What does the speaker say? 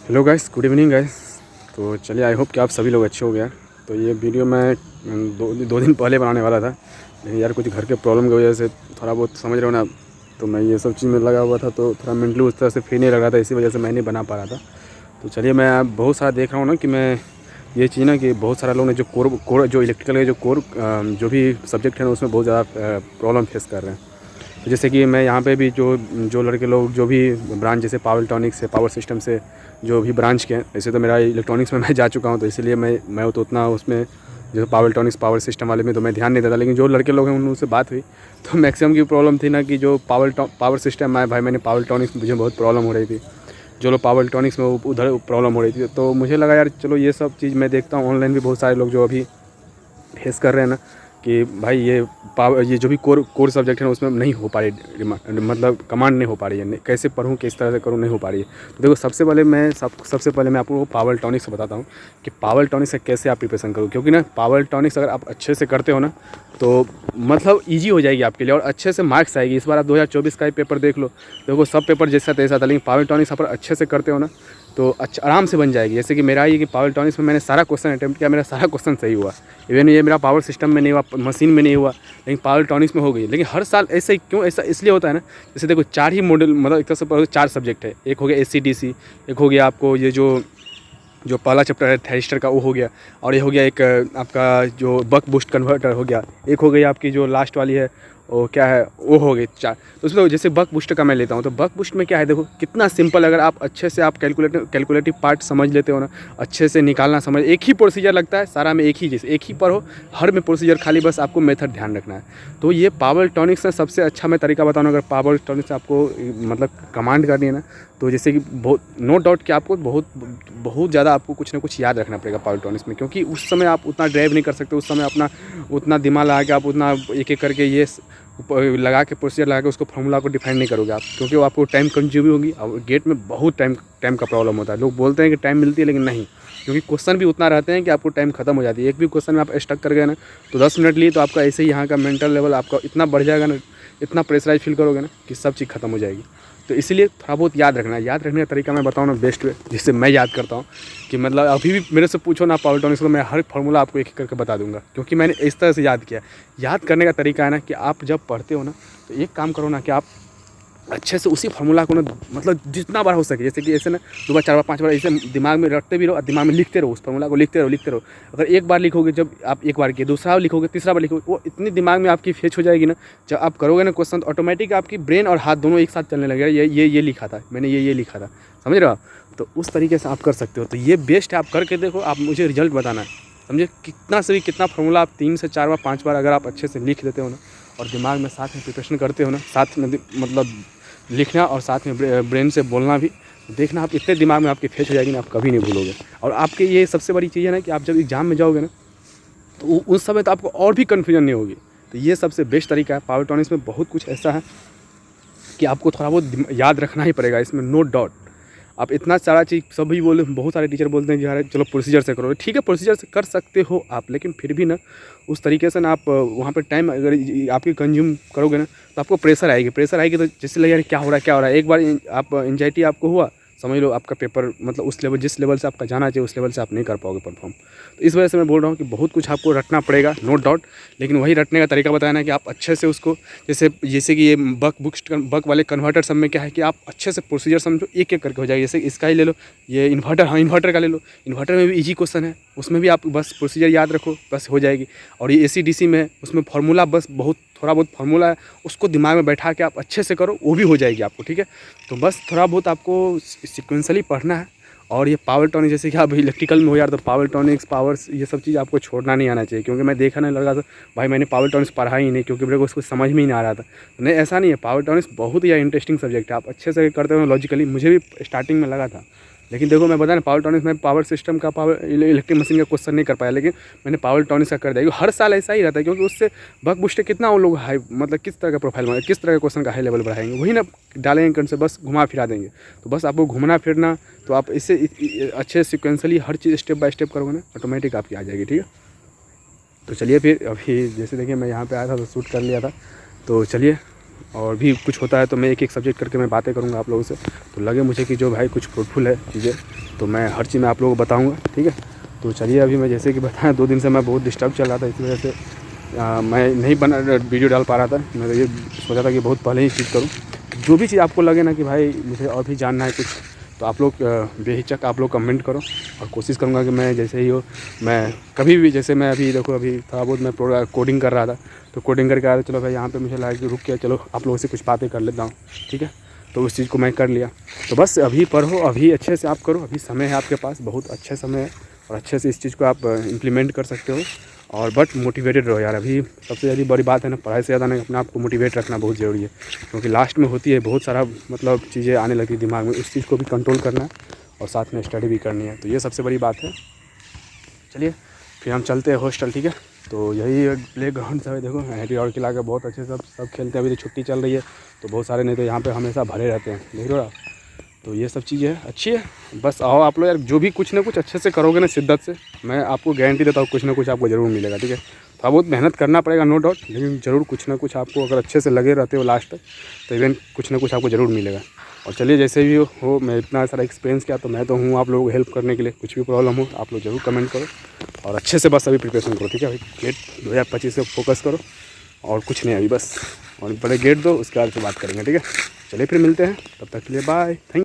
Hello guys, good evening guys. तो चलिए, I hope कि आप सभी लोग अच्छे हो गए। तो ये वीडियो मैं दो दिन पहले बनाने वाला था, लेकिन यार कुछ घर के प्रॉब्लम की वजह से थोड़ा बहुत समझ रहे हो ना। तो मैं ये सब चीज़ में लगा हुआ था, तो थोड़ा मेंटली उस तरह से फ्री नहीं लग रहा था, इसी वजह से मैं नहीं बना पा रहा था। तो चलिए, मैं बहुत सारा देख रहा हूँ ना कि मैं ये चीज़ ना कि बहुत सारे लोग ने जो कोर जो इलेक्ट्रिकल के जो जो भी सब्जेक्ट है ना, उसमें बहुत ज़्यादा प्रॉब्लम फेस कर रहे हैं। तो जैसे कि मैं यहाँ पे भी जो जो लड़के लोग जो भी ब्रांच जैसे पावर इलेक्ट्रॉनिक्स से, पावर सिस्टम से जो भी ब्रांच के हैं, ऐसे तो मेरा इलेक्ट्रॉनिक्स में मैं जा चुका हूँ, तो इसीलिए मैं तो उतना उसमें जैसे पावर इलेक्ट्रॉनिक्स, पावर सिस्टम वाले में तो मैं ध्यान नहीं देता। लेकिन जो लड़के लोग हैं उनसे बात हुई तो मैक्सिमम की प्रॉब्लम थी ना कि जो पावर सिस्टम है भाई, मैंने पावर इलेक्ट्रॉनिक्स मुझे बहुत प्रॉब्लम हो रही थी। जो लोग पावर इलेक्ट्रॉनिक्स में उधर प्रॉब्लम हो रही थी, तो मुझे लगा यार चलो ये सब चीज़ मैं देखता हूँ। ऑनलाइन भी बहुत सारे लोग जो अभी फेस कर रहे हैं ना कि भाई ये जो भी कोर सब्जेक्ट है ना, उसमें नहीं हो पा रही, मतलब कमांड नहीं हो पा रही है, कैसे पढूँ, किस तरह से करूँ, नहीं हो पा रही है। तो देखो, सबसे पहले मैं आपको पावर इलेक्ट्रॉनिक्स से बताता हूँ कि पावर इलेक्ट्रॉनिक्स से कैसे आप प्रिपरेशन करो। क्योंकि ना पावर इलेक्ट्रॉनिक्स अगर आप अच्छे से करते हो ना, तो मतलब ईजी हो जाएगी आपके लिए और अच्छे से मार्क्स आएगी। इस बार आप 2024 का ही पेपर देख लो, देखो सब पेपर जैसा तैसा था, लेकिन पावर इलेक्ट्रॉनिक्स अगर अच्छे से करते हो ना तो अच्छा आराम से बन जाएगी। जैसे कि मेरा ये कि पावर इलेक्ट्रॉनिक्स में मैंने सारा क्वेश्चन अटैम्प्ट किया, मेरा सारा क्वेश्चन सही हुआ। इवन ये मेरा पावर सिस्टम में नहीं हुआ, मशीन में नहीं हुआ, लेकिन पावर इलेक्ट्रॉनिक्स में हो गई। लेकिन हर साल ऐसे ही क्यों, ऐसा इसलिए होता है ना, जैसे देखो 4 ही मॉडल, मतलब एक तरह से 4 सब्जेक्ट है। एक हो गया AC/DC, एक हो गया आपको ये जो जो पहला चैप्टर है थैरिस्टर का, वो हो गया। और ये हो गया एक आपका जो बक बूस्ट कन्वर्टर हो गया। एक हो गई आपकी जो लास्ट वाली है वो क्या है, वो हो गई 4। तो उसमें जैसे बक बूस्ट का मैं लेता हूँ, तो बक बूस्ट में क्या है, देखो कितना सिंपल, अगर आप अच्छे से आप कैलकुलेटिव पार्ट समझ लेते हो ना, अच्छे से निकालना समझ, एक ही प्रोसीजर लगता है सारा में, एक ही जैसे एक ही पर हो, हर में प्रोसीजर, खाली बस आपको मेथड ध्यान रखना है। तो ये पावर इलेक्ट्रॉनिक्स में सबसे अच्छा मैं तरीका बताऊँ, अगर पावर इलेक्ट्रॉनिक्स आपको मतलब कमांड करनी है ना, तो जैसे कि बहुत नो डाउट कि आपको बहुत ज़्यादा आपको कुछ ना कुछ याद रखना पड़ेगा पावर इलेक्ट्रॉनिक्स में। क्योंकि उस समय आप उतना ड्राइव नहीं कर सकते, उस समय अपना उतना दिमाग लगा के आप उतना एक एक करके ये लगा के प्रोसीजर लगा के उसको फॉर्मूला को डिफाइन नहीं करोगे आप, क्योंकि वो आपको टाइम कंज्यूमिंग होगी। और गेट में बहुत टाइम का प्रॉब्लम होता है। लोग बोलते हैं कि टाइम मिलती है, लेकिन नहीं, क्योंकि क्वेश्चन भी उतना रहते हैं कि आपको टाइम खत्म हो जाती है। एक भी क्वेश्चन में आप स्टक कर गए ना, तो 10 मिनट लिए तो आपका ऐसे ही यहाँ का मेंटल लेवल आपका इतना बढ़ जाएगा ना, इतना प्रेशराइज फील करोगे ना कि सब चीज़ खत्म हो जाएगी। तो इसीलिए थोड़ा बहुत याद रखना है। याद रखने का तरीका मैं बताऊँ ना, बेस्ट वे जिससे मैं याद करता हूँ कि मतलब अभी भी मेरे से पूछो ना पावर इलेक्ट्रॉनिक्स को, मैं हर फार्मूला आपको एक एक करके बता दूंगा, क्योंकि मैंने इस तरह से याद किया। याद करने का तरीका है ना कि आप जब पढ़ते हो ना, तो एक काम करो ना कि आप अच्छे से उसी फार्मूला को ना, मतलब जितना बार हो सके, जैसे कि ऐसे ना 2 बार 4 बार 5 बार ऐसे दिमाग में रटते भी रहो और दिमाग में लिखते रहो, उस फार्मूला को लिखते रहो। अगर एक बार लिखोगे, जब आप एक बार किए, दूसरा बार लिखोगे, तीसरा बार लिखोगे, वो इतनी दिमाग में आपकी फेच हो जाएगी ना, जब आप करोगे ना क्वेश्चन, तो ऑटोमेटिक आपकी ब्रेन और हाथ दोनों एक साथ चलने लगेगा। ये लिखा था मैंने, ये लिखा था, समझ रहे हो आप? तो उस तरीके से आप कर सकते हो। तो ये बेस्ट है, आप करके देखो, आप मुझे रिजल्ट बताना है। समझे? कितना से भी कितना फार्मूला आप 3 से 4 बार 5 बार अगर आप अच्छे से लिख लेते हो ना, और दिमाग में साथ में प्रिपरेशन करते हो ना, साथ में मतलब लिखना और साथ में ब्रेन से बोलना भी, देखना आप इतने दिमाग में आपकी फेच हो जाएगी ना, आप कभी नहीं भूलोगे। और आपके ये सबसे बड़ी चीज़ है ना कि आप जब एग्जाम में जाओगे ना, तो उस समय तो आपको और भी कन्फ्यूजन नहीं होगी। तो ये सबसे बेस्ट तरीका है। पावर इलेक्ट्रॉनिक्स में बहुत कुछ ऐसा है कि आपको थोड़ा बहुत याद रखना ही पड़ेगा, इसमें नो डाउट। आप इतना सारा चीज़ सभी बोले, बहुत सारे टीचर बोलते हैं कि यार चलो प्रोसीजर से करो, ठीक है प्रोसीजर से कर सकते हो आप, लेकिन फिर भी ना उस तरीके से ना आप वहाँ पे टाइम अगर आपकी कंज्यूम करोगे ना, तो आपको प्रेशर आएगी तो जैसे लगे यार क्या हो रहा है। एक बार आप एंजाइटी आपको हुआ, समझ लो आपका पेपर मतलब उस लेवल, जिस लेवल से आपका जाना चाहिए उस लेवल से आप नहीं कर पाओगे परफॉर्म। तो इस वजह से मैं बोल रहा हूँ कि बहुत कुछ आपको रटना पड़ेगा, नो डाउट। लेकिन वही रटने का तरीका बताया ना कि आप अच्छे से उसको, जैसे कि ये बक वाले कन्वर्टर सब में क्या है कि आप अच्छे से प्रोसीजर समझो, एक एक करके हो जाएगा। जैसे इसका ही ले लो, ये इन्वर्टर, हाँ इन्वर्टर का ले लो, इन्वर्टर में भी ईजी क्वेश्चन है, उसमें भी आप बस प्रोसीजर याद रखो, बस हो जाएगी। और ये AC/DC में है, उसमें फार्मूला बस थोड़ा बहुत फार्मूला है, उसको दिमाग में बैठा के आप अच्छे से करो, वो भी हो जाएगी आपको, ठीक है। तो बस थोड़ा बहुत आपको सिक्वेंसली पढ़ना है। और ये पावर इलेक्ट्रॉनिक्स, जैसे कि आप इलेक्ट्रिकल में हो यार, तो पावर इलेक्ट्रॉनिक्स, पावर्स, ये सब चीज़ आपको छोड़ना नहीं आना चाहिए। क्योंकि मैं देखा नहीं लगा था भाई, मैंने पावर इलेक्ट्रॉनिक्स पढ़ा ही नहीं, क्योंकि मेरे को उसको समझ में ही नहीं आ रहा था। नहीं, ऐसा नहीं है, पावर इलेक्ट्रॉनिक्स बहुत ही इंटरेस्टिंग सब्जेक्ट है। आप अच्छे से करते हो लॉजिकली, मुझे भी स्टार्टिंग में लगा था। लेकिन देखो मैं बता ना, पावर इलेक्ट्रॉनिक्स में पावर सिस्टम का, पावर इलेक्ट्रिक मशीन का क्वेश्चन नहीं कर पाया, लेकिन मैंने पावर इलेक्ट्रॉनिक्स का कर दिया। क्योंकि हर साल ऐसा ही रहता है, क्योंकि उससे बक बूस्ट कितना वो लोग हाई, मतलब किस तरह का प्रोफाइल बनाएंगे, किस तरह के क्वेश्चन का हाई लेवल बढ़ाएंगे, वही ना डालेंगे कहीं से, बस घुमा फिरा देंगे। तो बस आपको घूमना फिरना, तो आप इससे अच्छे sequentially her cheese step by step करोगे ना, ऑटोमेटिक आपकी आ जाएगी, ठीक है। तो चलिए फिर, अभी जैसे देखिए मैं यहाँ पे आया था तो शूट कर लिया था। तो चलिए और भी कुछ होता है तो मैं एक एक सब्जेक्ट करके मैं बातें करूँगा आप लोगों से। तो लगे मुझे कि जो भाई कुछ फ्रूटफुल है चीज़ें, तो मैं हर चीज़ में आप लोगों को बताऊँगा, ठीक है। तो चलिए, अभी मैं जैसे कि बताया 2 दिन से मैं बहुत डिस्टर्ब चल रहा था, इसी वजह से मैं नहीं वीडियो डाल पा रहा था। मैं तो ये सोचा था कि बहुत पहले ही चीज़ करूँ। जो भी चीज़ आपको लगे ना कि भाई मुझे और भी जानना है कुछ, तो आप लोग बेहिचक आप लोग कमेंट करो, और कोशिश करूँगा कि मैं जैसे ही हो, मैं कभी भी, जैसे मैं अभी देखो अभी थोड़ा बहुत मैं कोडिंग कर रहा था, तो कोडिंग करके आया था, चलो भाई यहाँ पे मुझे लगा कि रुक के चलो आप लोगों से कुछ बातें कर लेता हूँ, ठीक है। तो उस चीज़ को मैं कर लिया। तो बस अभी पढ़ो, अभी अच्छे से आप करो, अभी समय है आपके पास, बहुत अच्छा समय है, और अच्छे से इस चीज़ को आप इम्प्लीमेंट कर सकते हो। और बट मोटिवेटेड रहो यार, अभी सबसे ज़्यादा बड़ी बात है ना, पढ़ाई से ज़्यादा ना अपने आप को मोटिवेट रखना बहुत ज़रूरी है, क्योंकि लास्ट में होती है बहुत सारा मतलब चीज़ें आने लगती है दिमाग में, उस चीज़ को भी कंट्रोल करना है और साथ में स्टडी भी करनी है, तो ये सबसे बड़ी बात है। चलिए फिर हम चलते हैं हॉस्टल, ठीक है। तो यही प्ले ग्राउंड सब है, देखो हैरी और खिला के बहुत अच्छे सब खेलते हैं। अभी तो छुट्टी चल रही है तो बहुत सारे, नहीं तो यहाँ पे हमेशा भरे रहते हैं, देख रहे हो आप। तो ये सब चीज़ें अच्छी है, बस आओ आप लोग यार, जो भी कुछ ना कुछ अच्छे से करोगे ना शिद्दत से, मैं आपको गारंटी देता हूँ कुछ ना कुछ आपको ज़रूर मिलेगा, ठीक है। थोड़ा बहुत मेहनत करना पड़ेगा नो डाउट, लेकिन ज़रूर कुछ ना कुछ आपको, अगर अच्छे से लगे रहते हो लास्ट तक, तो इवन कुछ ना कुछ आपको ज़रूर मिलेगा। और चलिए जैसे भी हो, मैं इतना सारा एक्सपीरियंस किया तो मैं तो हूँ आप लोगों को हेल्प करने के लिए, कुछ भी प्रॉब्लम हो आप लोग ज़रूर कमेंट करो, और अच्छे से बस अभी प्रिपरेशन करो, ठीक है भाई। गेट 2025 से फोकस करो, और कुछ नहीं अभी बस, और पहले गेट दो, उसके बाद से बात करेंगे, ठीक है। चलिए फिर मिलते हैं, तब तक के लिए बाय, थैंक